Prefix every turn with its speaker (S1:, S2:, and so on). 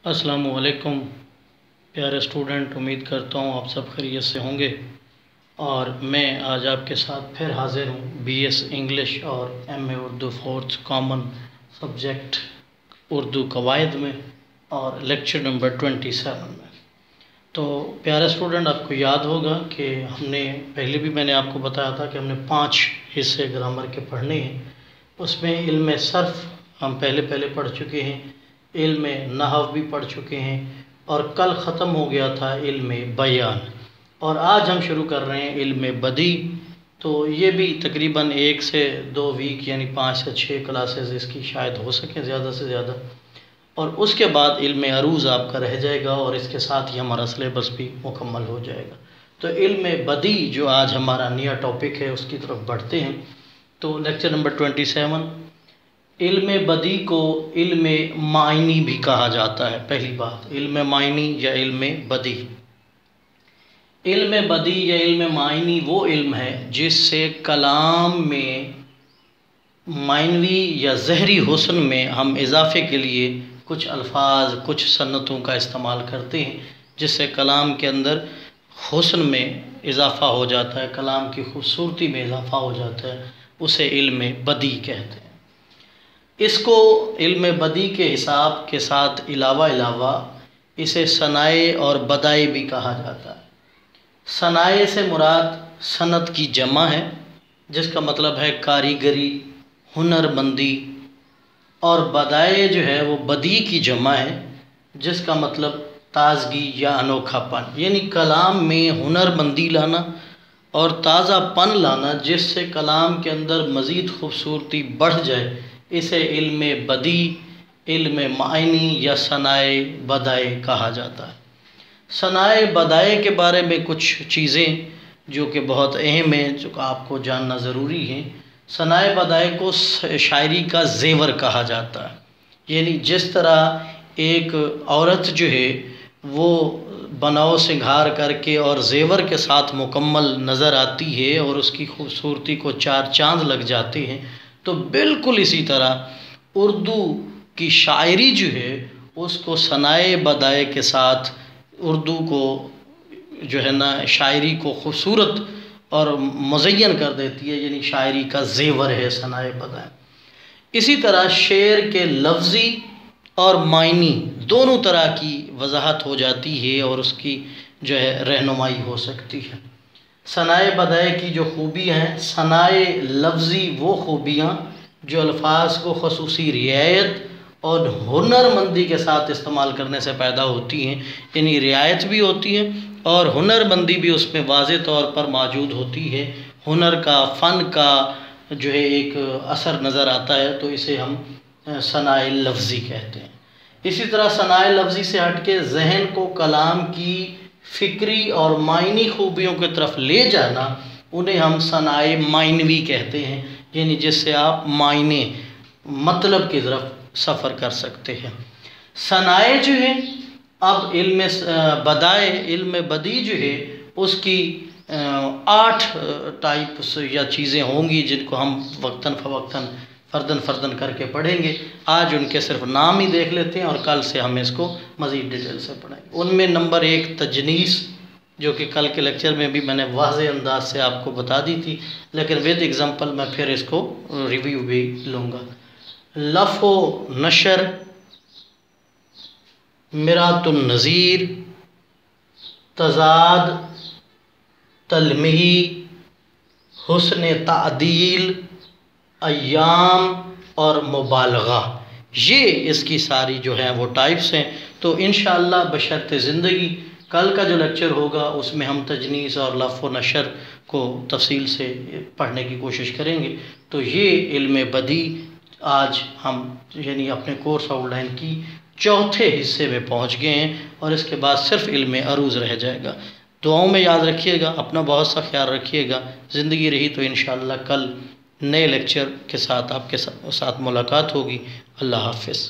S1: अस्सलामुअलैकुम प्यारे स्टूडेंट, उम्मीद करता हूँ आप सब खैरियत से होंगे। और मैं आज आपके साथ फिर हाज़िर हूँ बीएस इंग्लिश और MA Urdu fourth common subject Urdu कवायद में और लेक्चर नंबर 27 में। तो प्यारे स्टूडेंट, आपको याद होगा कि हमने पहले भी मैंने आपको बताया था कि हमने 5 हिस्से ग्रामर के पढ़ने हैं। उसमें इल्म सर्फ़ हम पहले पढ़ चुके हैं, इल्म नहव भी पढ़ चुके हैं और कल ख़त्म हो गया था इल्म बयान। और आज हम शुरू कर रहे हैं इल्म बदी। तो ये भी तकरीबन 1 से 2 वीक यानी 5 से 6 क्लासेस इसकी शायद हो सकें ज़्यादा से ज़्यादा। और उसके बाद इल्म अरूज़ आपका रह जाएगा और इसके साथ ही हमारा सिलेबस भी मुकम्मल हो जाएगा। तो इल्म बदी जो आज हमारा नया टॉपिक है उसकी तरफ बढ़ते हैं। तो लेक्चर नंबर 27, इल्म बदी को इल्म मायनी भी कहा जाता है। पहली बात, इल्म मायनी या इल्म बदी। इल्म बदी या इल्म मायनी वो इल्म है जिससे कलाम में मायनवी या ज़हरी हुस्न में हम इजाफ़े के लिए कुछ अल्फाज, कुछ सन्नतों का इस्तेमाल करते हैं, जिससे कलाम के अंदर हुस्न में इजाफ़ा हो जाता है, कलाम की खूबसूरती में इजाफ़ा हो जाता है। उसे इल्म बदी कहते हैं। इसको इल्म बदी के हिसाब के साथ इलावा इसे सनाए और बदाए भी कहा जाता है। सनाए से मुराद सनत की जमा है, जिसका मतलब है कारीगरी, हुनरमंदी। और बदाए जो है वो बदी की जमा है, जिसका मतलब ताज़गी या अनोखापन, यानी कलाम में हुनरमंदी लाना और ताज़ापन लाना, जिससे कलाम के अंदर मज़ीद खूबसूरती बढ़ जाए। इसे इल्म बदी, इल्म मायनी या सनाए बदाए कहा जाता है। सनाए बदाए के बारे में कुछ चीज़ें जो कि बहुत अहम हैं, जो आपको जानना ज़रूरी है। सनाए बदाए को शायरी का ज़ेवर कहा जाता है, यानी जिस तरह एक औरत जो है वो बनाव सिंगार करके और ज़ेवर के साथ मुकम्मल नज़र आती है और उसकी खूबसूरती को 4 चांद लग जाते हैं, तो बिल्कुल इसी तरह उर्दू की शायरी जो है उसको सनाए बदाए के साथ उर्दू को जो है ना, शायरी को खूबसूरत और मुज़य्यन कर देती है, यानी शायरी का ज़ेवर है सनाए बदाए। इसी तरह शेर के लफ्ज़ी और मायनी दोनों तरह की वजाहत हो जाती है और उसकी जो है रहनुमाई हो सकती है। सनाए बदाए की जो खूबियाँ हैं, सनाए लफ्ज़ी वो खूबियाँ जो अल्फाज को खसूसी रियायत और हुनरमंदी के साथ इस्तेमाल करने से पैदा होती हैं, यानी रियायत भी होती है और हुनरमंदी भी उसमें वाज़े तौर पर मौजूद होती है। हुनर का, फ़न का जो है एक असर नज़र आता है, तो इसे हम सनाए लफ्ज़ी कहते हैं। इसी तरह सनाए लफ्ज़ी से हट के जहन को कलाम की फ़िक्री और मायनी खूबियों की तरफ ले जाना, उन्हें हम सनाए मायनवी कहते हैं, यानी जिससे आप मायने मतलब की तरफ सफ़र कर सकते हैं। सनाए जो है, अब इल्म बदाए, इल्म बदी जो है उसकी 8 टाइप्स या चीज़ें होंगी, जिनको हम वक्तन फ़वक्तन फ़र्दन करके पढ़ेंगे। आज उनके सिर्फ नाम ही देख लेते हैं और कल से हम इसको मज़ीद डिटेल से पढ़ेंगे। उनमें नंबर 1 तजनीस, जो कि कल के लेक्चर में भी मैंने वाज़े अंदाज से आपको बता दी थी, लेकिन विद एग्ज़ाम्पल मैं फिर इसको रिव्यू भी लूँगा। लफ़ो नशर, मिरातुन नज़ीर, तज़ाद, तलमीही, हुस्न तादील, अय्याम और मुबालगा, ये इसकी सारी जो हैं वो टाइप्स हैं। तो इंशाअल्लाह बशर्ते ज़िंदगी कल का जो लेक्चर होगा उसमें हम तजनीस और लफ़ो नशर को तफसील से पढ़ने की कोशिश करेंगे। तो ये इल्म बदी आज हम यानी अपने कोर्स आउटलाइन की 4थे हिस्से में पहुंच गए हैं और इसके बाद सिर्फ इल्म अरूज़ रह जाएगा। दुआओं में याद रखिएगा, अपना बहुत सा ख्याल रखिएगा। ज़िंदगी रही तो इंशाअल्लाह कल नए लेक्चर के साथ आपके साथ मुलाकात होगी। अल्लाह हाफ़िज़।